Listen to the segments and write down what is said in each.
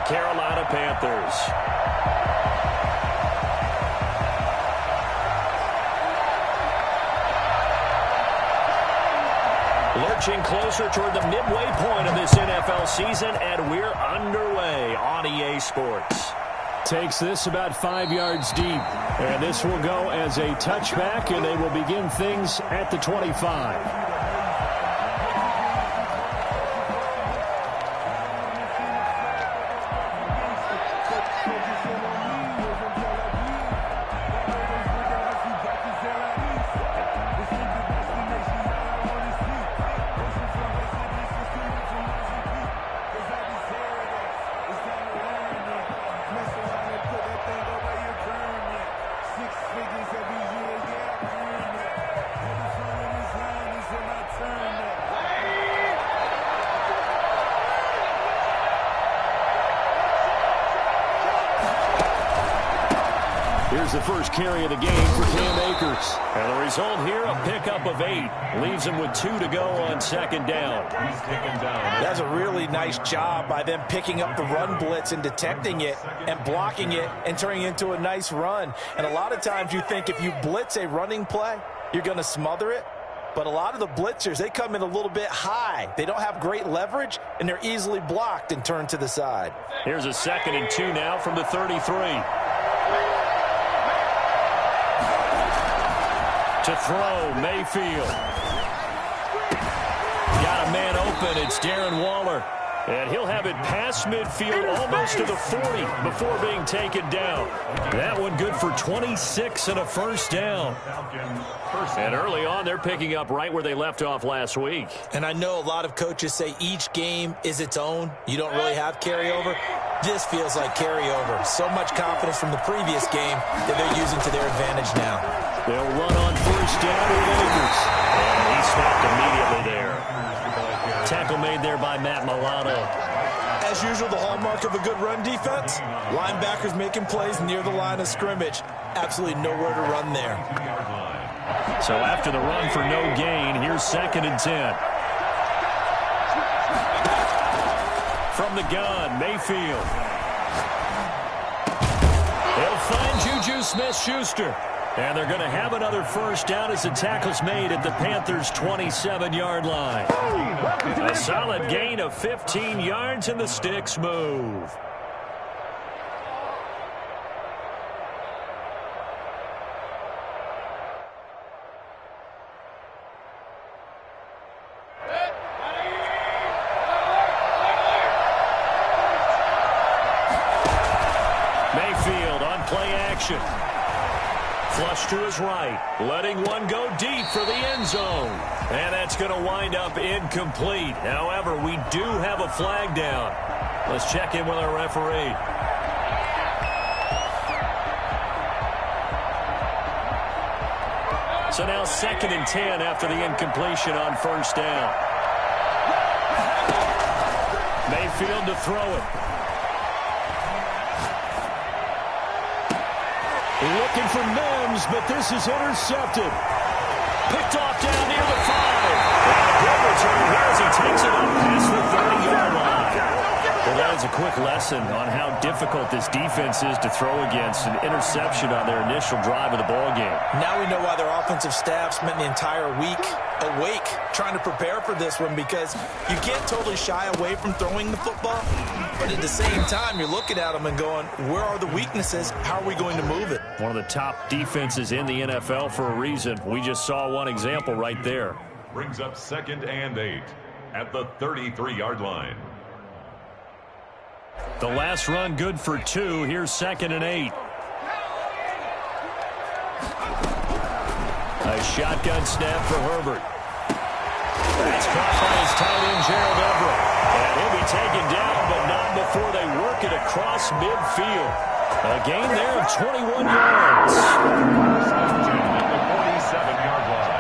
Carolina Panthers. Lurching closer toward the midway point of this NFL season, and we're underway on EA Sports. Takes this about 5 yards deep. And this will go as a touchback, and they will begin things at the 25. Here's the first carry of the game for Cam Akers. And the result here, a pickup of 8. Leaves him with 2 to go on second down. That's a really nice job by them picking up the run blitz and detecting it and blocking it and turning it into a nice run. And a lot of times you think if you blitz a running play, you're going to smother it. But a lot of the blitzers, they come in a little bit high. They don't have great leverage, and they're easily blocked and turned to the side. Here's a 2nd and 2 now from the 33. To throw, Mayfield. Got a man open. It's Darren Waller. And he'll have it past midfield almost to the 40 before being taken down. That one good for 26 and a first down. And early on, they're picking up right where they left off last week. And I know a lot of coaches say each game is its own. You don't really have carryover. This feels like carryover. So much confidence from the previous game that they're using to their advantage now. They'll run on first down with Akers. And he stopped immediately there. Tackle made there by Matt Milano. As usual, the hallmark of a good run defense, linebackers making plays near the line of scrimmage. Absolutely nowhere to run there. So after the run for no gain, here's 2nd and 10. From the gun, Mayfield. They'll find Juju Smith-Schuster. And they're going to have another first down as the tackle's made at the Panthers' 27-yard line. A solid gain of 15 yards, and the sticks move. Mayfield on play action. Flush to his right, letting one go deep for the end zone. And that's going to wind up incomplete. However, we do have a flag down. Let's check in with our referee. So now 2nd and 10 after the incompletion on first down. Mayfield to throw it. Looking for Mims, but this is intercepted. Picked off down near the 5. And a good return here as he takes it up past the 30-yard line. Well, that is a quick lesson on how difficult this defense is to throw against. An interception on their initial drive of the ball game. Now we know why their offensive staff spent the entire week awake trying to prepare for this one, because you can't totally shy away from throwing the football. But at the same time, you're looking at them and going, where are the weaknesses? How are we going to move it? One of the top defenses in the NFL for a reason. We just saw one example right there. Brings up 2nd and 8 at the 33-yard line. The last run good for 2. Here's 2nd and 8. A shotgun snap for Herbert. That's caught by his tight end, Gerald Everett. And he'll be taken down, but not before they work it across midfield. A gain there of 21 yards. At the 47-yard line.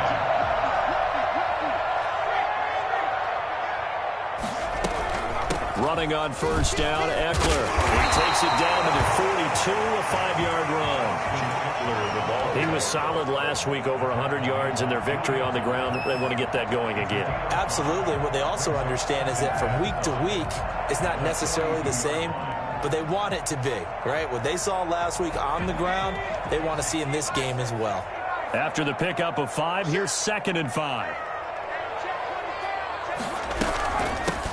Running on first down, Eckler. He takes it down to the 42, a 5-yard run. He was solid last week, over 100 yards in their victory on the ground. They want to get that going again. Absolutely. What they also understand is that from week to week, it's not necessarily the same. but they want it to be, right? What they saw last week on the ground, they want to see in this game as well. After the pickup of 5, here's 2nd and 5.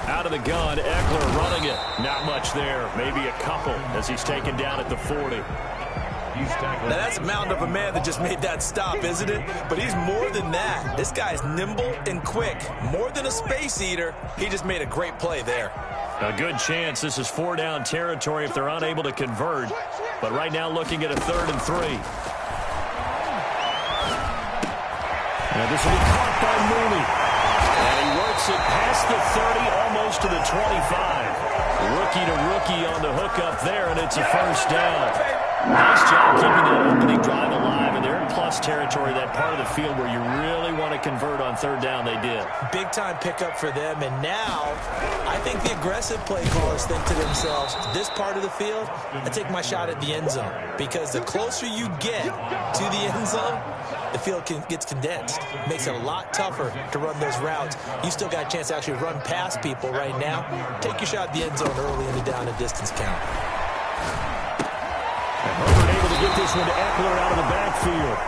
Out of the gun, Eckler running it. Not much there. Maybe a couple as he's taken down at the 40. Now that's a mountain of a man that just made that stop, isn't it? But he's more than that. This guy's nimble and quick. More than a space eater. He just made a great play there. A good chance this is 4-down territory if they're unable to convert. But right now looking at a 3rd and 3. Now this will be caught by Mooney. And he works it past the 30, almost to the 25. Rookie to rookie on the hook up there, and it's a 1st down. Nice job keeping that opening drive alive, and they're in plus territory, that part of the field where you really want to convert on 3rd down. They did. Big-time pickup for them, and now I think the aggressive play callers think to themselves, this part of the field, I take my shot at the end zone, because the closer you get to the end zone, the field gets condensed. Makes it a lot tougher to run those routes. You still got a chance to actually run past people right now. Take your shot at the end zone early in the down and distance count. And Herbert able to get this one to Eckler out of the backfield.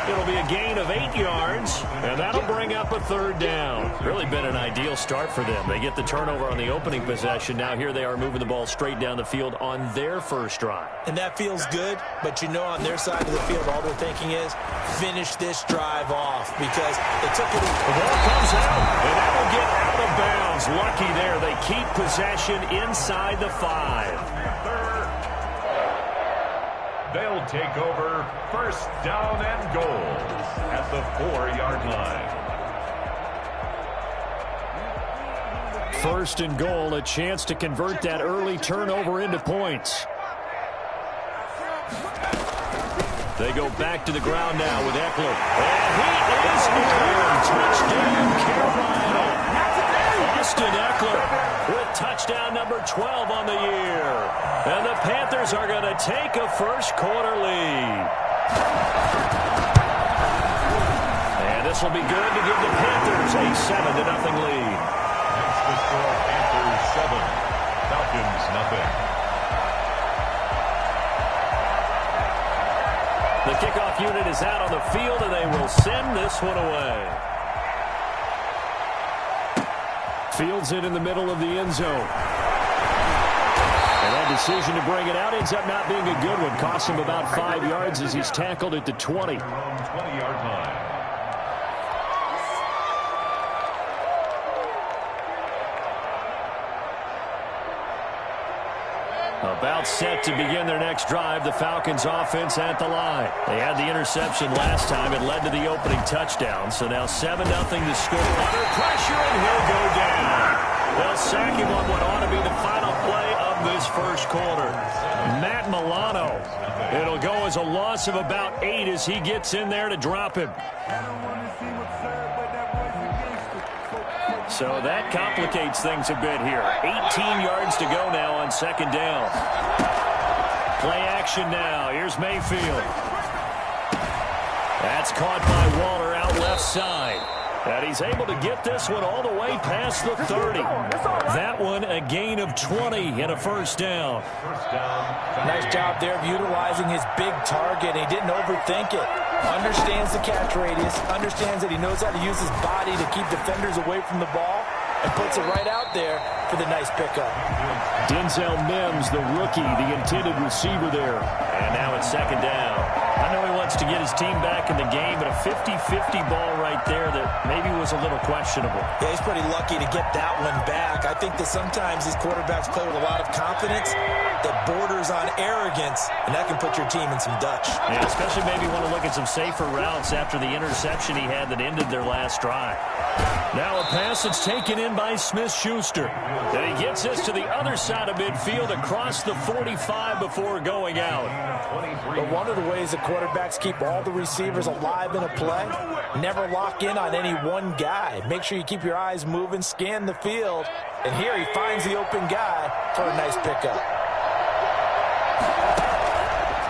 It'll be a gain of 8 yards, and that'll bring up a 3rd down. Really been an ideal start for them. They get the turnover on the opening possession. Now here they are moving the ball straight down the field on their first drive. And that feels good, but you know on their side of the field, all they're thinking is, finish this drive off, because they took it. The ball comes out, and that will get out of bounds. Lucky there. They keep possession inside the 5. They'll take over 1st down and goal at the 4-yard line. 1st and goal, a chance to convert that early turnover into points. They go back to the ground now with Eckler. And he is in. Touchdown, Carolina. Austin Eckler with touchdown number 12 on the year. And the Panthers are going to take a first-quarter lead. And this will be good to give the Panthers a 7-0 lead. That's the score, Panthers 7, Falcons 0. The kickoff unit is out on the field, and they will send this one away. Fields it in the middle of the end zone. And that decision to bring it out ends up not being a good one. Costs him about 5 yards as he's tackled at the 20. 20-yard line. About set to begin their next drive, the Falcons offense at the line. They had the interception last time. It led to the opening touchdown. So now 7-0 to score. Under pressure, and he'll go down. They'll sack him on what ought to be the final play of this first quarter. Matt Milano. It'll go as a loss of about 8 as he gets in there to drop him. So that complicates things a bit here. 18 yards to go now on 2nd down. Play action now. Here's Mayfield. That's caught by Waller out left side. And he's able to get this one all the way past the 30. That one a gain of 20 and a 1st down. Nice job there of utilizing his big target. He didn't overthink it. Understands the catch radius. Understands that he knows how to use his body to keep defenders away from the ball. And puts it right out there for the nice pickup. Denzel Mims, the rookie, the intended receiver there. And now it's 2nd down. I know he wants to get his team back in the game, but a 50-50 ball right there that maybe was a little questionable. Yeah, he's pretty lucky to get that one back. I think that sometimes these quarterbacks play with a lot of confidence that borders on arrogance, and that can put your team in some Dutch. Yeah, especially maybe want to look at some safer routes after the interception he had that ended their last drive. Now a pass that's taken in by Smith-Schuster. And he gets this to the other side of midfield across the 45 before going out. But one of the ways that quarterbacks keep all the receivers alive in a play, never lock in on any one guy. Make sure you keep your eyes moving, scan the field, and here he finds the open guy for a nice pickup.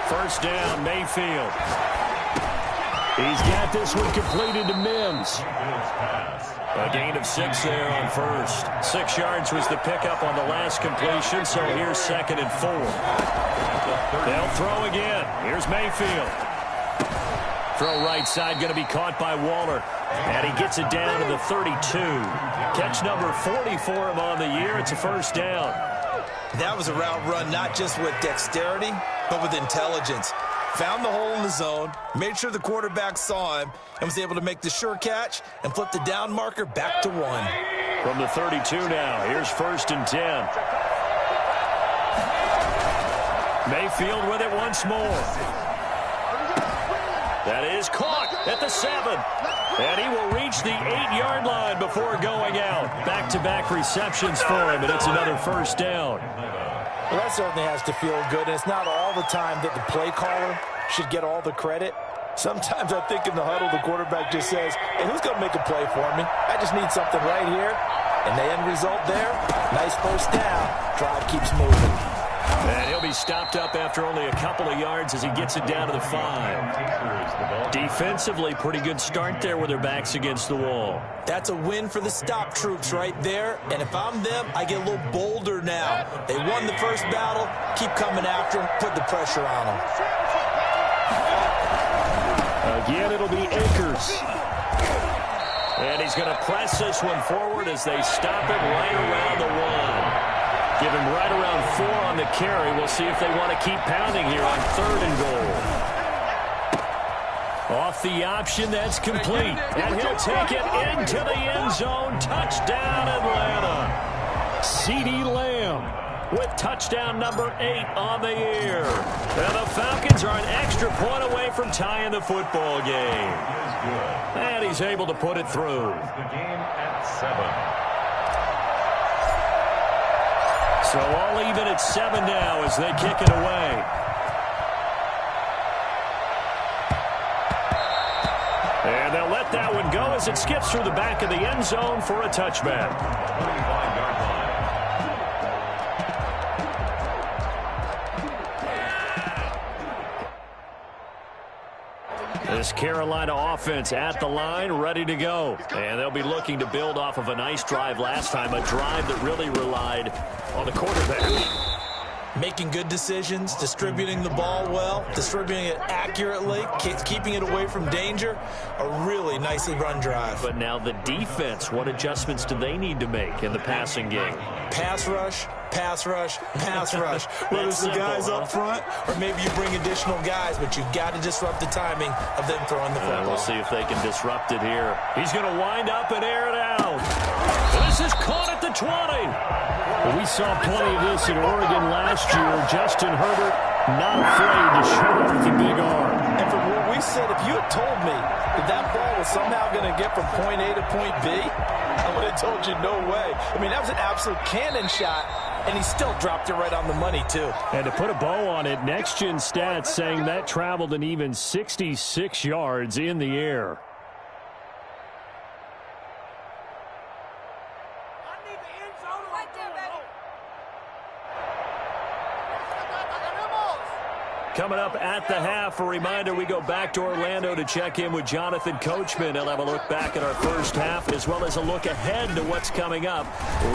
1st down, Mayfield. He's got this one completed to Mims. A gain of 6 there on first. 6 yards was the pickup on the last completion, so here's 2nd and 4. They'll throw again. Here's Mayfield. Throw right side going to be caught by Waller. And he gets it down to the 32. Catch number 40 for him on the year. It's a first down. That was a route run not just with dexterity, but with intelligence. Found the hole in the zone, made sure the quarterback saw him, and was able to make the sure catch and flip the down marker back to 1. From the 32 now, here's 1st and 10. Mayfield with it once more. That is caught at the 7. And he will reach the 8-yard line before going out. Back-to-back receptions for him, and it's another first down. Well, that certainly has to feel good, and it's not all the time that the play caller should get all the credit. Sometimes I think in the huddle, the quarterback just says, hey, who's going to make a play for me? I just need something right here. And the end result there, nice first down. Drive keeps moving. And he'll be stopped up after only a couple of yards as he gets it down to the 5. Defensively, pretty good start there with their backs against the wall. That's a win for the stop troops right there. And if I'm them, I get a little bolder now. They won the first battle. Keep coming after them. Put the pressure on them. Again, it'll be Akers. And he's going to press this one forward as they stop it right around the 1. Give him right around 4 on the carry. We'll see if they want to keep pounding here on 3rd and goal. Off the option, that's complete. And he'll take it into the end zone. Touchdown, Atlanta. CeeDee Lamb with touchdown number 8 on the year. And the Falcons are an extra point away from tying the football game. And he's able to put it through. The game at 7. So all even at 7 now as they kick it away. And they'll let that one go as it skips through the back of the end zone for a touchback. 25-yard line. This Carolina offense at the line, ready to go. And they'll be looking to build off of a nice drive last time, a drive that really relied on the quarterback. Making good decisions, distributing the ball well, distributing it accurately, keeping it away from danger. A really nicely run drive. But now the defense, what adjustments do they need to make in the passing game? Pass rush, pass rush, pass rush. Whether it's the guys up front or maybe you bring additional guys, but you've got to disrupt the timing of them throwing the football. We'll see if they can disrupt it here. He's going to wind up and air it out. This is caught at the 20. We saw plenty of this in Oregon last year. Justin Herbert not afraid to show off the big arm. And from where we said, if you had told me that ball was somehow going to get from point A to point B, I would have told you no way. I mean, that was an absolute cannon shot, and he still dropped it right on the money, too. And to put a bow on it, Next Gen Stats saying that traveled an even 66 yards in the air. Coming up at the half, a reminder, we go back to Orlando to check in with Jonathan Coachman. He'll have a look back at our first half as well as a look ahead to what's coming up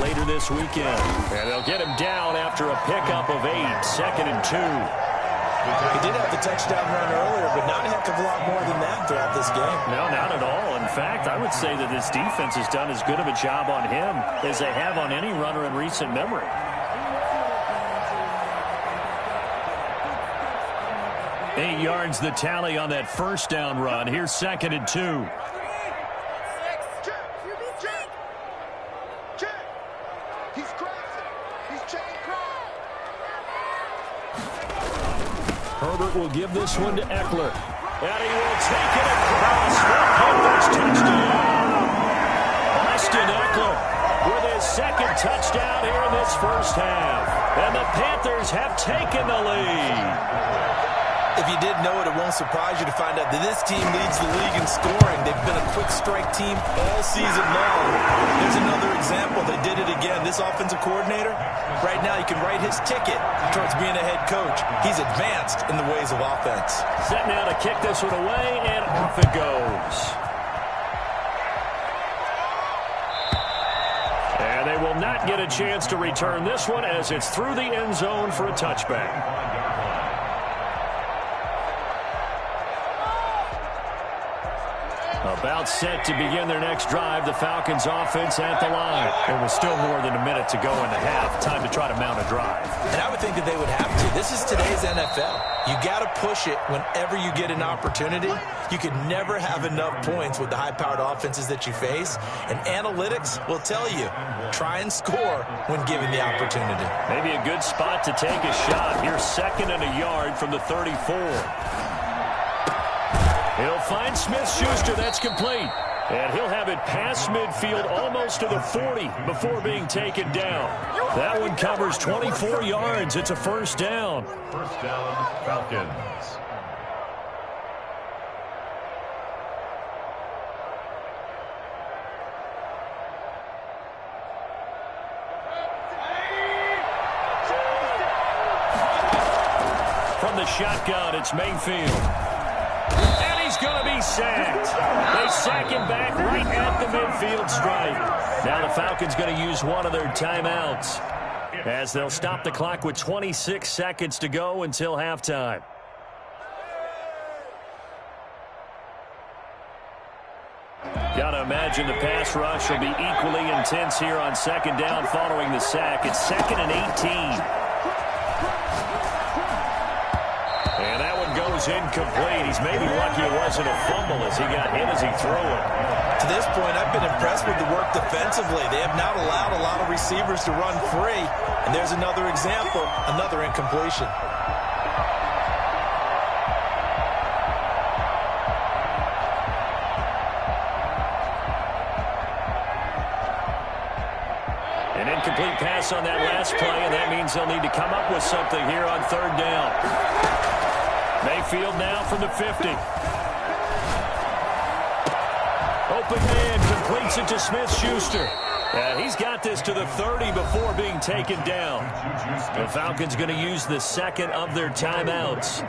later this weekend. And they'll get him down after a pickup of 8, 2nd and 2. He did have the touchdown run earlier, but not a heck of a lot more than that throughout this game. No, not at all. In fact, I would say that this defense has done as good of a job on him as they have on any runner in recent memory. 8 yards the tally on that first down run. Here's 2nd and 2. Herbert will give this one to Eckler. And he will take it across for Panthers touchdown. Austin Eckler with his 2nd touchdown here in this first half. And the Panthers have taken the lead. If you didn't know it, it won't surprise you to find out that this team leads the league in scoring. They've been a quick strike team all season long. There's another example. They did it again. This offensive coordinator, right now you can write his ticket towards being a head coach. He's advanced in the ways of offense. Set now to kick this one away, and off it goes. And they will not get a chance to return this one as it's through the end zone for a touchback. About set to begin their next drive. The Falcons offense at the line. There was still more than a minute to go in the half. Time to try to mount a drive. And I would think that they would have to. This is today's NFL. You got to push it whenever you get an opportunity. You can never have enough points with the high-powered offenses that you face. And analytics will tell you, try and score when given the opportunity. Maybe a good spot to take a shot. Here's 2nd and a yard from the 34. He'll find Smith-Schuster. That's complete. And he'll have it past midfield almost to the 40 before being taken down. That one covers 24 yards. It's a first down. First down, Falcons. From the shotgun, it's Mayfield. Going to be sacked. They sack him back right at the midfield stripe. Now the Falcons going to use one of their timeouts as they'll stop the clock with 26 seconds to go until halftime. Gotta imagine the pass rush will be equally intense here on 2nd down following the sack. It's 2nd and 18. Incomplete. He's maybe lucky it wasn't a fumble as he got hit as he threw it. To this point, I've been impressed with the work defensively. They have not allowed a lot of receivers to run free. And there's another example, another incompletion. An incomplete pass on that last play, and that means they'll need to come up with something here on 3rd down. Mayfield now from the 50. Open man completes it to Smith-Schuster. He's got this to the 30 before being taken down. The Falcons going to use the 2nd of their timeouts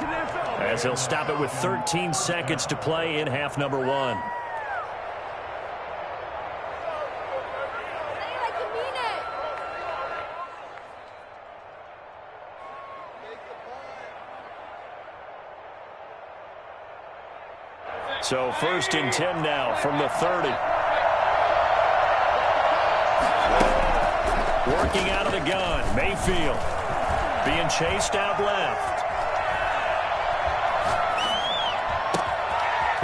as they'll stop it with 13 seconds to play in half number 1. So 1st and 10 now from the 30. Working out of the gun, Mayfield being chased out left.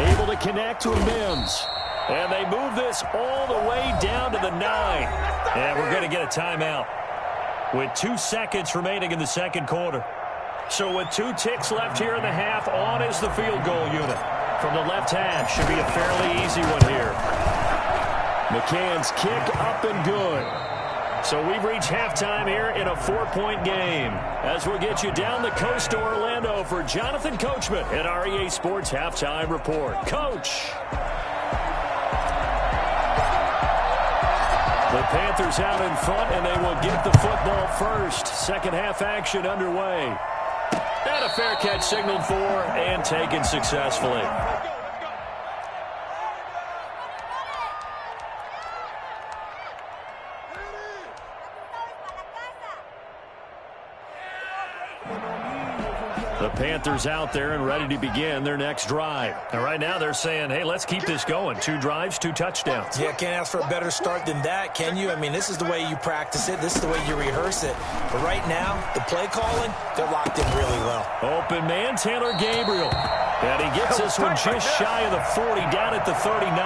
Able to connect to Mims. And they move this all the way down to the 9. And we're going to get a timeout with 2 seconds remaining in the 2nd quarter. So with 2 ticks left here in the half, on is the field goal unit. From the left hash, should be a fairly easy one here. McCann's kick up and good. So we've reached halftime here in a 4-point game. As we'll get you down the coast to Orlando for Jonathan Coachman at our EA Sports Halftime Report. Coach! The Panthers out in front, and they will get the football first. 2nd half action underway. And a fair catch signaled for and taken successfully. The Panthers out there and ready to begin their next drive. And right now they're saying, hey, let's keep this going. 2 drives, 2 touchdowns. Yeah, can't ask for a better start than that, can you? I mean, this is the way you practice it. This is the way you rehearse it. But right now, the play calling, they're locked in really well. Open man, Taylor Gabriel. And he gets this one just shy of the 40, down at the 39.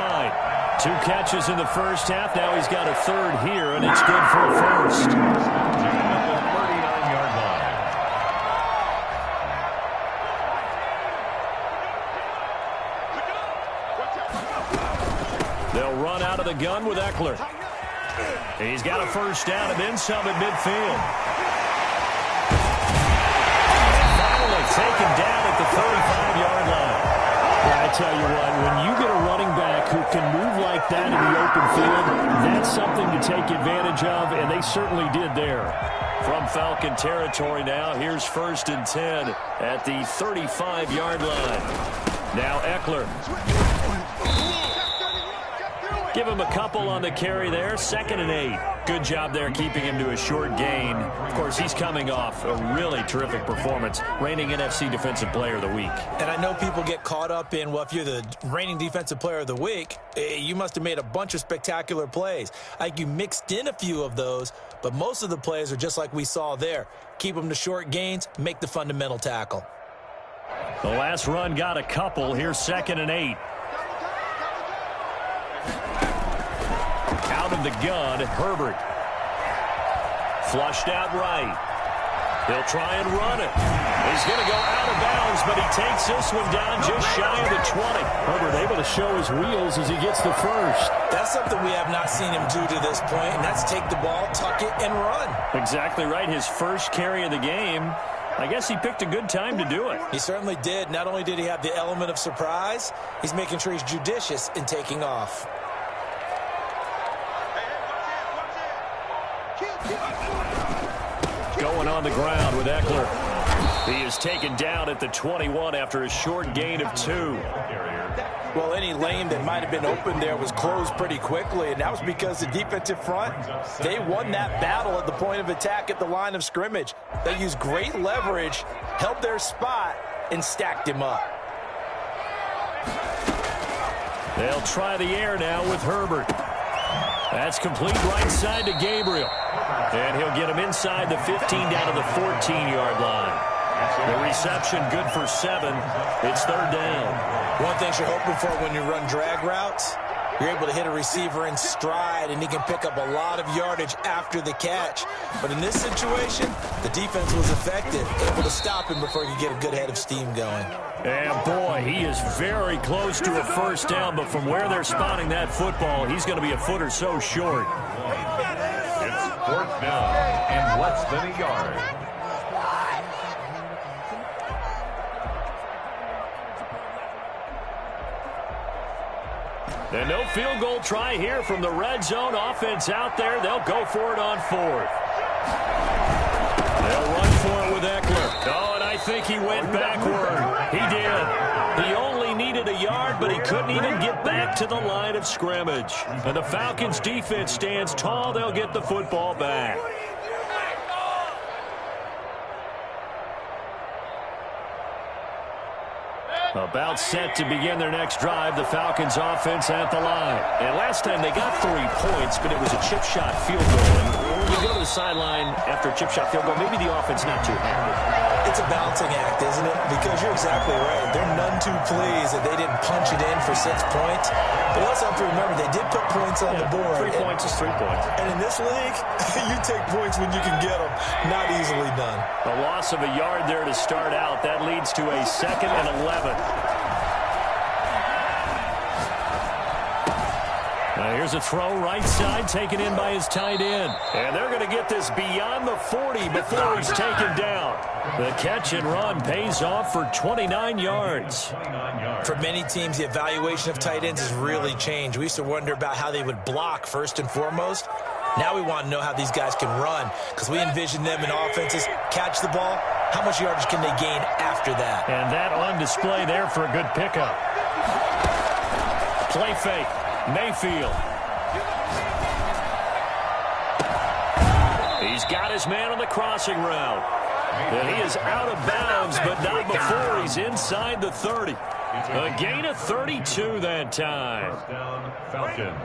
2 catches in the first half. Now he's got a 3rd here, and it's good for a first. They'll run out of the gun with Eckler. He's got a first down and then some at midfield. Finally taken down at the tell you what, when you get a running back who can move like that in the open field, that's something to take advantage of, and they certainly did there. From Falcon territory now, here's 1st and 10 at the 35-yard line. Now Eckler. Give him a couple on the carry there. 2nd and 8. Good job there keeping him to a short gain. Of course, he's coming off a really terrific performance, reigning NFC Defensive Player of the Week. And I know people get caught up in, well, if you're the reigning Defensive Player of the Week, you must have made a bunch of spectacular plays. I think you mixed in a few of those, but most of the plays are just like we saw there. Keep them to short gains, make the fundamental tackle. The last run got a couple. Here's 2nd and 8. Out of the gun, Herbert. Flushed out right. He'll try and run it. He's going to go out of bounds, but he takes this one down just shy of the 20. Herbert able to show his wheels as he gets the first. That's something we have not seen him do to this point, and that's take the ball, tuck it, and run. Exactly right. His first carry of the game. I guess he picked a good time to do it. He certainly did. Not only did he have the element of surprise, he's making sure he's judicious in taking off. Going on the ground with Eckler. He is taken down at the 21 after a short gain of 2. Well, any lane that might have been open there was closed pretty quickly, and that was because the defensive front, they won that battle at the point of attack at the line of scrimmage. They used great leverage, held their spot, and stacked him up. They'll try the air now with Herbert. That's complete right side to Gabriel. And he'll get him inside the 15 down to the 14-yard line. The reception good for 7. It's 3rd down. One thing you're hoping for when you run drag routes, you're able to hit a receiver in stride, and he can pick up a lot of yardage after the catch. But in this situation, the defense was effective, able to stop him before he could get a good head of steam going. And boy, he is very close to a first down, but from where they're spotting that football, he's going to be a foot or so short. It's 4th down and less than a yard. And no field goal try here from the red zone. Offense out there. They'll go for it on 4th. They'll run for it with Eckler. Oh, and I think he went backward. He did. He only needed a yard, but he couldn't even get back to the line of scrimmage. And the Falcons' defense stands tall. They'll get the football back. About set to begin their next drive, the Falcons offense at the line. And last time they got 3 points, but it was a chip shot field goal. And when you go to the sideline after a chip shot field goal, maybe the offense not too happy. It's a balancing act, isn't it? Because you're exactly right. They're none too pleased that they didn't punch it in for 6 points. But you also have to remember they did put points on the board. 3 points is 3 points. And in this league, you take points when you can get them. Not easily done. A loss of a yard there to start out. That leads to a 2nd and 11. Here's a throw right side taken in by his tight end. And they're going to get this beyond the 40 before he's taken down. The catch and run pays off for 29 yards. For many teams, the evaluation of tight ends has really changed. We used to wonder about how they would block first and foremost. Now we want to know how these guys can run, because we envision them in offenses catch the ball. How much yardage can they gain after that? And that on display there for a good pickup. Play fake. Mayfield. He's got his man on the crossing route. And he is out of bounds, but not before he's inside the 30. A gain of 32 that time.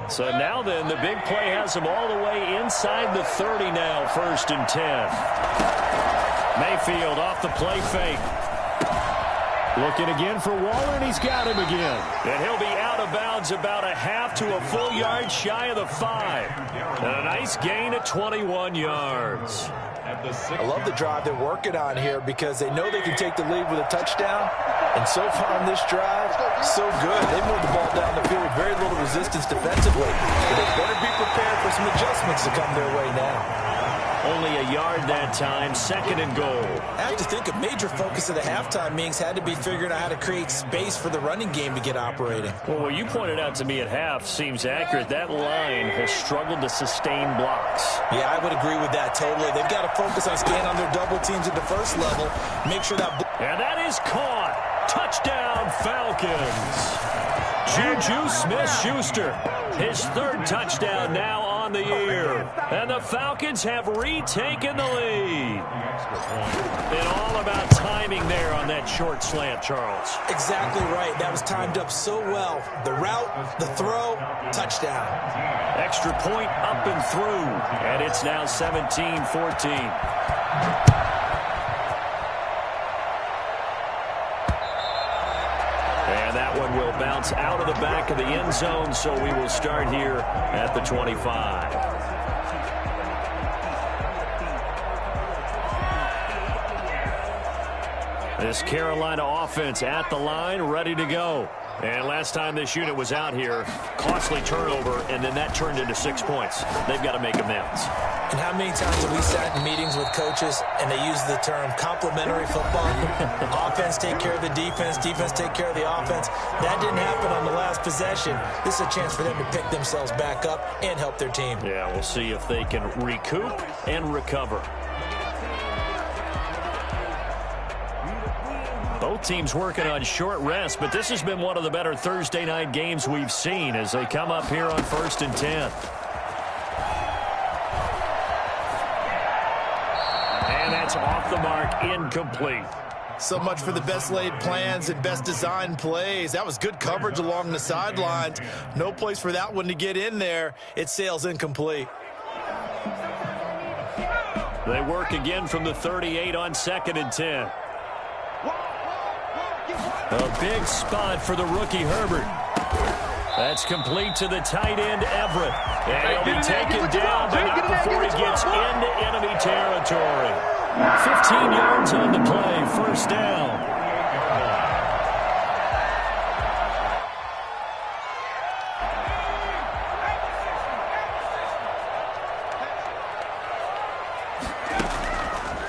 So now then, the big play has him all the way inside the 30 now, 1st and 10. Mayfield off the play fake. Looking again for Waller, and he's got him again. And he'll be out of bounds about a half to a full yard shy of the 5. And a nice gain of 21 yards. I love the drive they're working on here because they know they can take the lead with a touchdown. And so far on this drive, so good. They moved the ball down the field with very little resistance defensively. But they better be prepared for some adjustments to come their way now. Only a yard that time, 2nd and goal. I have to think a major focus of the halftime meetings had to be figuring out how to create space for the running game to get operating. Well, what you pointed out to me at half seems accurate. That line has struggled to sustain blocks. Yeah, I would agree with that totally. They've got to focus on staying on their double teams at the first level. Make sure that... And that is caught. Touchdown, Falcons. Juju Smith-Schuster, his 3rd touchdown now on the year. And the Falcons have retaken the lead. And all about timing there on that short slant, Charles. Exactly right. That was timed up so well. The route, the throw, touchdown. Extra point up and through. And it's now 17-14. And that one will bounce out of the back of the end zone, so we will start here at the 25. This Carolina offense at the line, ready to go. And last time this unit was out here, costly turnover, and then that turned into 6 points. They've got to make amends. And how many times have we sat in meetings with coaches and they use the term complementary football? Offense take care of the defense, defense take care of the offense. That didn't happen on the last possession. This is a chance for them to pick themselves back up and help their team. Yeah, we'll see if they can recoup and recover. Both teams working on short rest, but this has been one of the better Thursday night games we've seen as they come up here on 1st and 10. And that's off the mark, incomplete. So much for the best laid plans and best design plays. That was good coverage along the sidelines. No place for that one to get in there. It sails incomplete. They work again from the 38 on 2nd and 10. A big spot for the rookie Herbert. That's complete to the tight end Everett. And he'll be taken down, but not before he gets into enemy territory. 15 yards on the play, 1st down.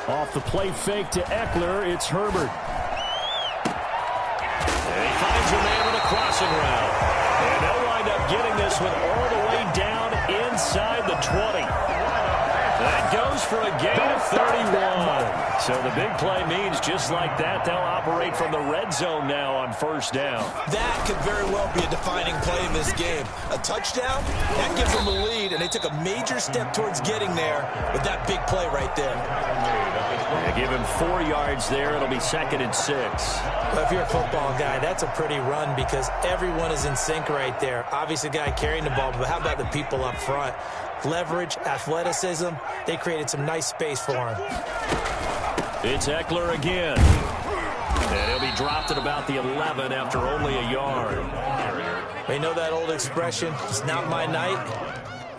Off the play fake to Eckler, it's Herbert. And he finds a man with a crossing route. And they'll wind up getting this one all the way down inside the 20. That goes for a gain of 31. So the big play means just like that, they'll operate from the red zone now on 1st down. That could very well be a defining play in this game. A touchdown, that gives them the lead, and they took a major step towards getting there with that big play right there. They give him 4 yards there. It'll be 2nd and 6. Well, if you're a football guy, that's a pretty run because everyone is in sync right there. Obviously, the guy carrying the ball, but how about the people up front? Leverage, athleticism, they created some nice space for him. It's Eckler again. And he'll be dropped at about the 11 after only a yard. They know that old expression, it's not my night.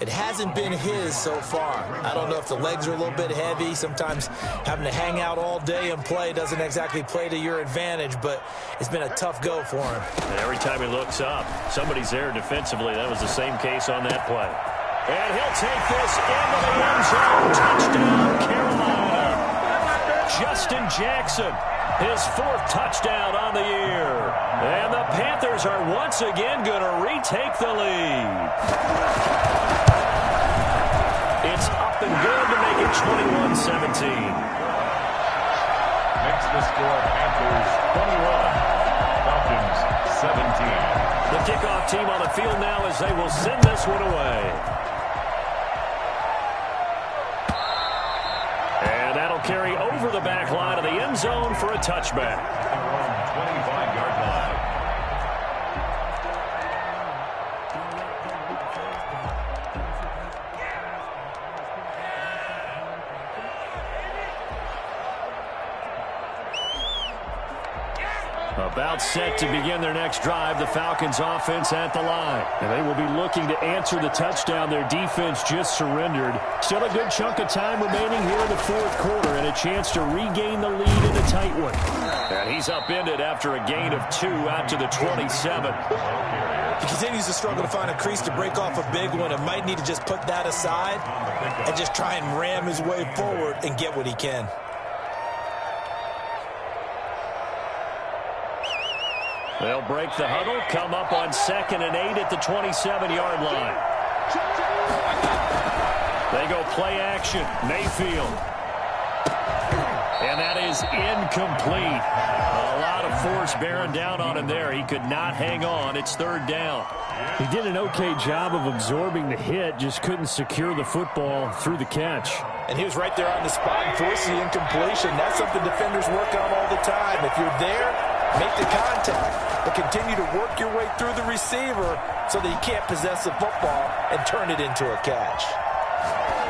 It hasn't been his so far. I don't know if the legs are a little bit heavy. Sometimes having to hang out all day and play doesn't exactly play to your advantage, but it's been a tough go for him. And every time he looks up, somebody's there defensively. That was the same case on that play. And he'll take this into the end zone. Touchdown, Carolina. Justin Jackson, his 4th touchdown on the year. And the Panthers are once again going to retake the lead. It's up and good to make it 21-17. Makes the score Panthers 21, Falcons 17. The kickoff team on the field now as they will send this one away. And that'll carry over the back line of the end zone for a touchback. 25-yard line. About set to begin their next drive, the Falcons offense at the line. And they will be looking to answer the touchdown their defense just surrendered. Still a good chunk of time remaining here in the 4th quarter and a chance to regain the lead in a tight one. And he's upended after a gain of 2 out to the 27. He continues to struggle to find a crease to break off a big one and might need to just put that aside and just try and ram his way forward and get what he can. They'll break the huddle, come up on 2nd and 8 at the 27-yard line. They go play action. Mayfield. And that is incomplete. A lot of force bearing down on him there. He could not hang on. It's 3rd down. He did an okay job of absorbing the hit, just couldn't secure the football through the catch. And he was right there on the spot and forced the incompletion. That's something defenders work on all the time. If you're there, make the contact, but continue to work your way through the receiver so that he can't possess the football and turn it into a catch.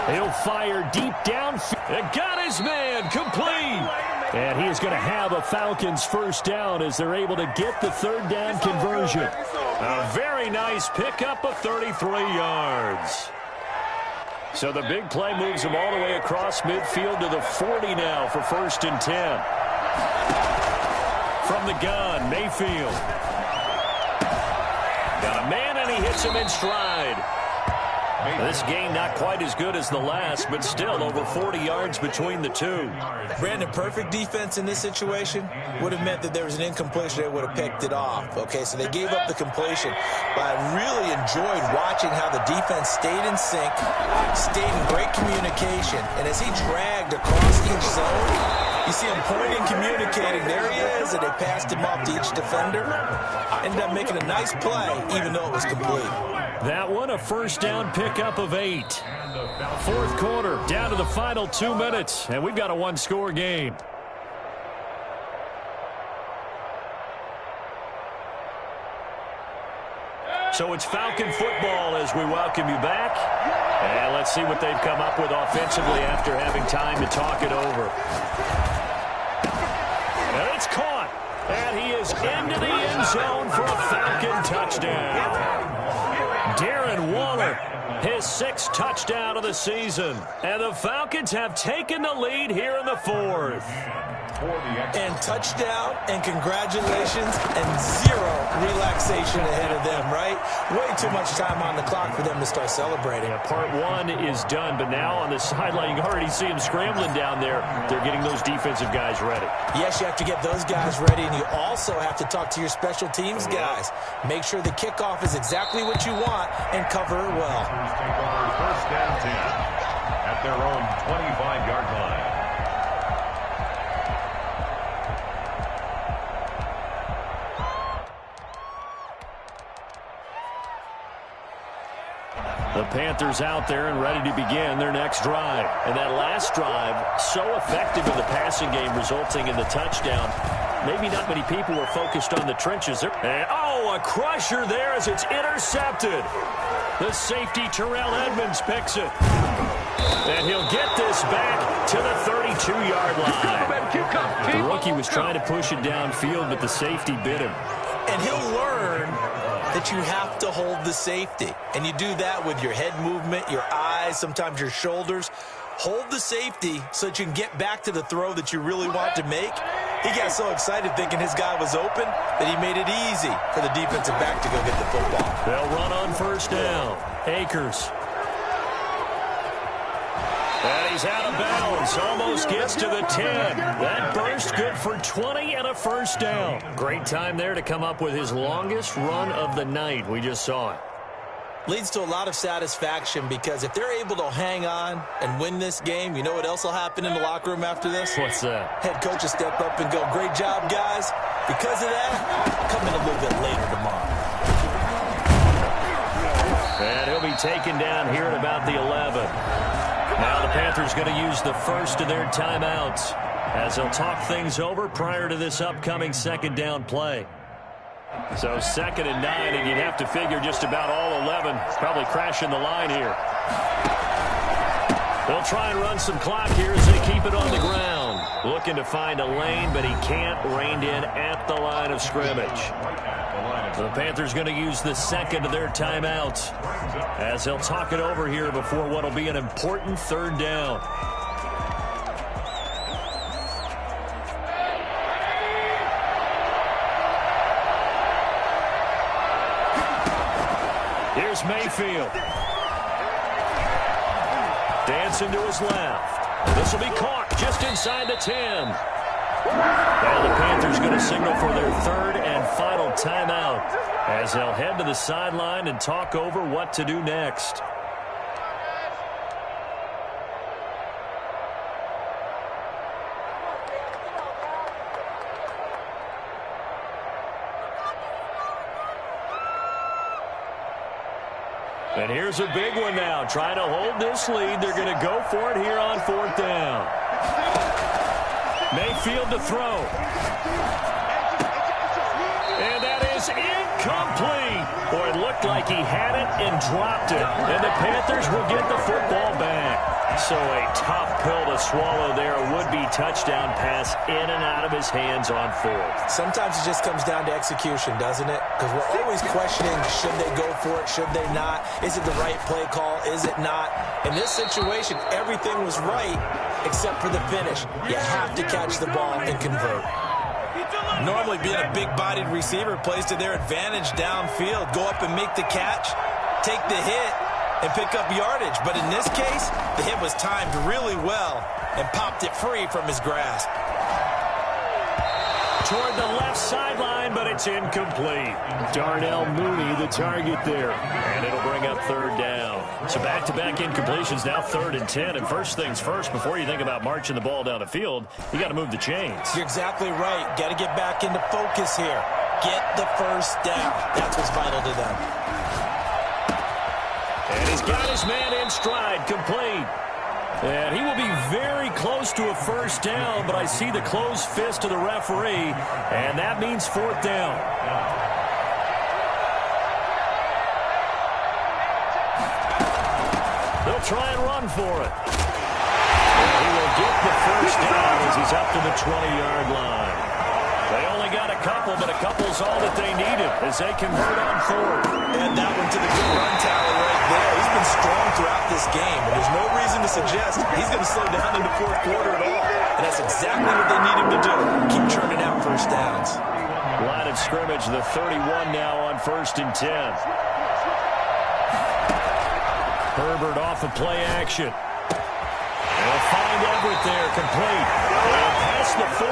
He'll fire deep downfield. It got his man complete. And he is going to have a Falcons first down as they're able to get the 3rd down conversion. A very nice pickup of 33 yards. So the big play moves him all the way across midfield to the 40 now for 1st and 10. From the gun, Mayfield. Got a man, and he hits him in stride. This game not quite as good as the last, but still over 40 yards between the two. Brandon, perfect defense in this situation would have meant that there was an incompletion. They would have picked it off. Okay, so they gave up the completion. But I really enjoyed watching how the defense stayed in sync, stayed in great communication. And as he dragged across each zone, you see him pointing, communicating. There he is, and they passed him off to each defender. Ended up making a nice play, even though it was complete. That one, a first down pickup of 8. 4th quarter, down to the final 2 minutes, and we've got a one-score game. So it's Falcon football as we welcome you back. And let's see what they've come up with offensively after having time to talk it over. And it's caught. And he is into the end zone for a Falcon touchdown. Darren Waller, his 6th touchdown of the season. And the Falcons have taken the lead here in the 4th. And touchdown, and congratulations, and 0 relaxation ahead of them, right? Way too much time on the clock for them to start celebrating. Yeah, part 1 is done, but now on the sideline, you already see them scrambling down there. They're getting those defensive guys ready. Yes, you have to get those guys ready, and you also have to talk to your special teams guys. Make sure the kickoff is exactly what you want and cover it well. First and 10 at their own 25-yard line. The Panthers out there and ready to begin their next drive. And that last drive, so effective in the passing game, resulting in the touchdown. Maybe not many people were focused on the trenches. And, a crusher there as it's intercepted. The safety, Terrell Edmonds, picks it. And he'll get this back to the 32-yard line. The rookie was trying to push it downfield, but the safety bit him. And he'll learn that you have to hold the safety. And you do that with your head movement, your eyes, sometimes your shoulders. Hold the safety so that you can get back to the throw that you really want to make. He got so excited thinking his guy was open that he made it easy for the defensive back to go get the football. They'll run on first down. Akers. And he's out of bounds. Almost gets to the 10. That burst good for 20 and a first down. Great time there to come up with his longest run of the night. We just saw it. Leads to a lot of satisfaction because if they're able to hang on and win this game, you know what else will happen in the locker room after this? What's that? Head coach will step up and go, great job, guys. Because of that, come in a little bit later tomorrow. And he'll be taken down here at about the 11. Now the Panthers going to use the first of their timeouts as they'll talk things over prior to this upcoming second down play. So 2nd and 9, and you'd have to figure just about all 11 probably crashing the line here. They'll try and run some clock here as they keep it on the ground. Looking to find a lane, but he can't. Reined in at the line of scrimmage. So the Panthers going to use the second of their timeouts as they'll talk it over here before what will be an important third down. Here's Mayfield. Dancing to his left. This will be caught just inside the 10. Now the Panthers going to signal for their third and final timeout as they'll head to the sideline and talk over what to do next. And here's a big one now. Trying to hold this lead. They're going to go for it here on 4th down. Mayfield to throw. And that is incomplete. Boy, it looked like he had it and dropped it. And the Panthers will get the football back. So a tough pill to swallow there. A would-be touchdown pass in and out of his hands on 4th. Sometimes it just comes down to execution, doesn't it? Because we're always questioning, should they go for it, should they not? Is it the right play call, is it not? In this situation, everything was right except for the finish. You have to catch the ball and convert. Normally being a big-bodied receiver plays to their advantage downfield. Go up and make the catch, take the hit, and pick up yardage. But in this case, the hit was timed really well and popped it free from his grasp. Toward the left sideline, but it's incomplete. Darnell Mooney, the target there. And it'll bring up 3rd down. So back-to-back incompletions, now 3rd and 10. And first things first, before you think about marching the ball down the field, you got to move the chains. You're exactly right. Got to get back into focus here. Get the first down. That's what's vital to them. And he's got his man in stride, complete. And he will be very close to a first down, but I see the closed fist of the referee, and that means 4th down. They'll try and run for it. And he will get the first down as he's up to the 20-yard line. They only got a couple, but a couple's all that they needed as they convert on 4th. And that one to the good run tally right there. He's been strong throughout this game, and there's no reason to suggest he's going to slow down in the 4th quarter at all. And that's exactly what they need him to do. Keep churning out first downs. Line of scrimmage, the 31 now on 1st and 10. Herbert off of play action. They'll find Everett there, complete. And past the 40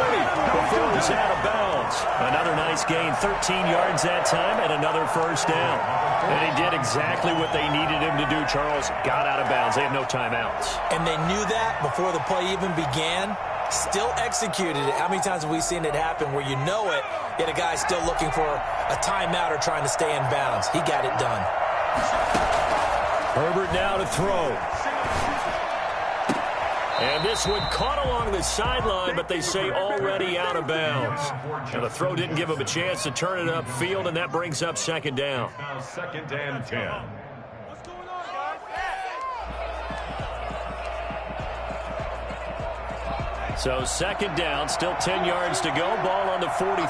before it was out of bounds. Another nice gain, 13 yards that time, and another first down. And he did exactly what they needed him to do, Charles. Got out of bounds. They have no timeouts. And they knew that before the play even began. Still executed it. How many times have we seen it happen where you know it, yet a guy's still looking for a timeout or trying to stay in bounds? He got it done. Herbert now to throw. And this one caught along the sideline, but they say already out of bounds. And the throw didn't give him a chance to turn it upfield, and that brings up 2nd down. Now 2nd and 10. So 2nd down, still 10 yards to go. Ball on the 43.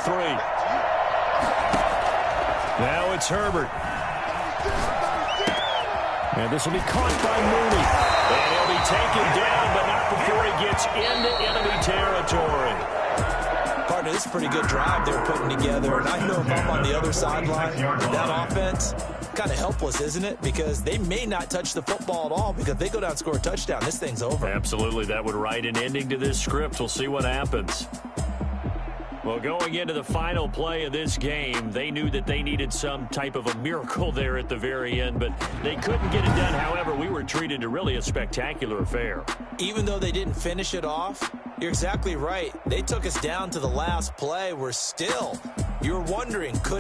Now it's Herbert. And this will be caught by Mooney. And he'll be taken down, but not before he gets into enemy territory. Partner, this is a pretty good drive they're putting together. And I know if I'm on the other sideline, that offense, kind of helpless, isn't it? Because they may not touch the football at all, because if they go down and score a touchdown, this thing's over. Absolutely. That would write an ending to this script. We'll see what happens. Well, going into the final play of this game, they knew that they needed some type of a miracle there at the very end, but they couldn't get it done. However, we were treated to really a spectacular affair. Even though they didn't finish it off, you're exactly right. They took us down to the last play. We're still, you're wondering, could